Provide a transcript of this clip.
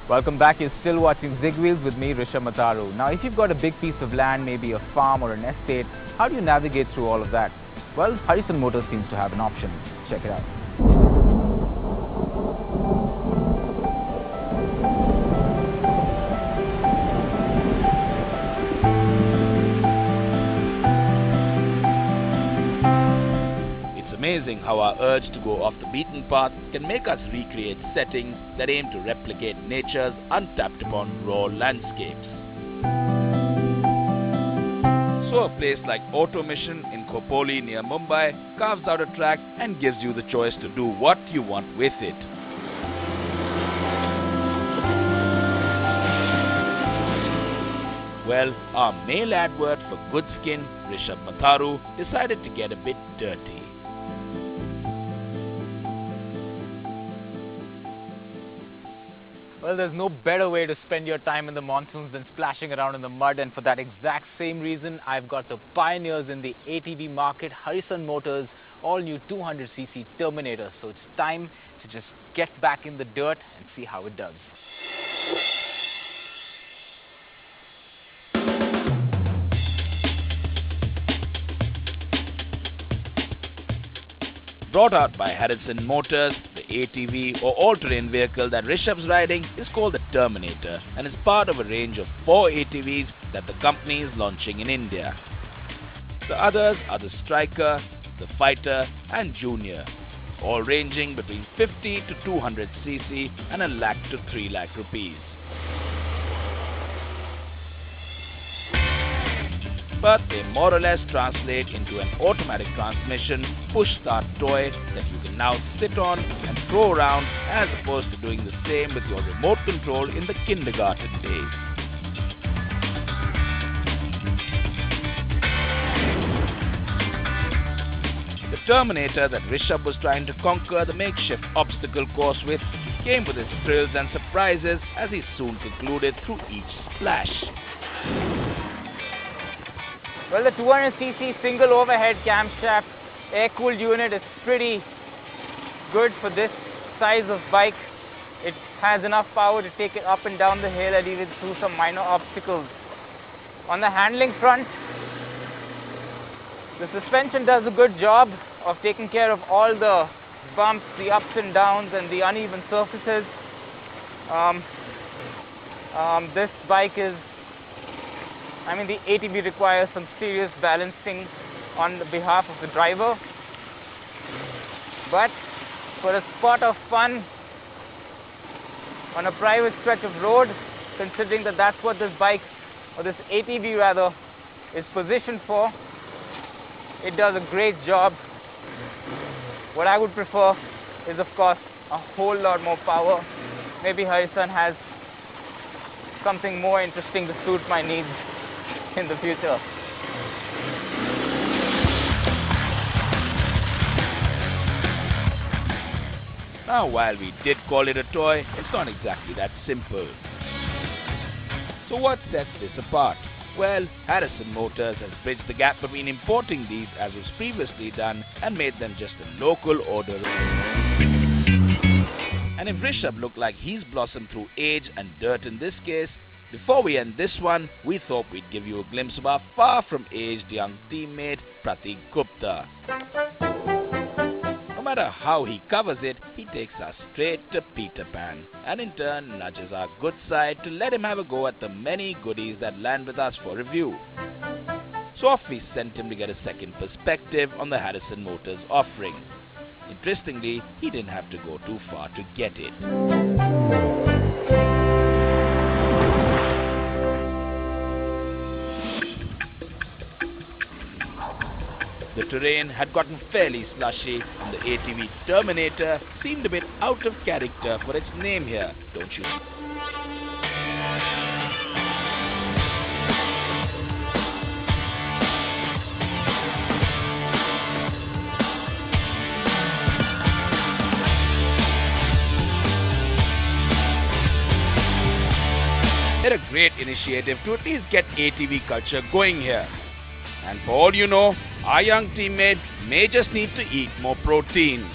Welcome back. You're still watching Zig Wheels with me, Harison Motors. Now, if you've got a big piece of land, maybe a farm or an estate, how do you navigate through all of that? Well, Harison Motors seems to have an option. Check it out. Amazing how our urge to go off the beaten path can make us recreate settings that aim to replicate nature's untapped upon raw landscapes. So a place like Auto Mission in Khopoli near Mumbai carves out a track and gives you the choice to do what you want with it. Well, our male advert for Good Skin, Rishabh Matharu, decided to get a bit dirty. Well, there's no better way to spend your time in the monsoons than splashing around in the mud, and for that exact same reason, I've got the pioneers in the ATV market, Harison Motors, all-new 200cc Terminator. So it's time to just get back in the dirt and see how it does. Brought out by Harison Motors, the ATV or all-terrain vehicle that Rishabh's riding is called the Terminator and is part of a range of 4 ATVs that the company is launching in India. The others are the Striker, the Fighter and Junior, all ranging between 50 to 200cc and a lakh to 3 lakh rupees. But they more or less translate into an automatic transmission push-start toy that you can now sit on and throw around, as opposed to doing the same with your remote control in the kindergarten days. The Terminator that Rishabh was trying to conquer the makeshift obstacle course with came with its thrills and surprises, as he soon concluded through each splash. Well, the 200cc single overhead camshaft air-cooled unit is pretty good for this size of bike. It has enough power to take it up and down the hill and even through some minor obstacles. On the handling front, the suspension does a good job of taking care of all the bumps, the ups and downs and the uneven surfaces. This bike is the ATV requires some serious balancing on the behalf of the driver. But for a spot of fun on a private stretch of road, considering that that's what this bike, or this ATV rather, is positioned for, it does a great job. What I would prefer is, of course, a whole lot more power. Maybe Harison has something more interesting to suit my needs in the future. Now, while we did call it a toy, it's not exactly that simple. So what sets this apart? Well, Harison Motors has bridged the gap between importing these, as was previously done, and made them just a local order. And if Rishabh looked like he's blossomed through age and dirt in this case, before we end this one, we thought we'd give you a glimpse of our far-from-aged young teammate, Pratik Gupta. No matter how he covers it, he takes us straight to Peter Pan, and in turn nudges our good side to let him have a go at the many goodies that land with us for review. So off we sent him to get a second perspective on the Harison Motors offering. Interestingly, he didn't have to go too far to get it. The terrain had gotten fairly slushy, and the ATV Terminator seemed a bit out of character for its name here, don't you? They're a great initiative to at least get ATV culture going here. And for all you know, our young teammate may just need to eat more protein.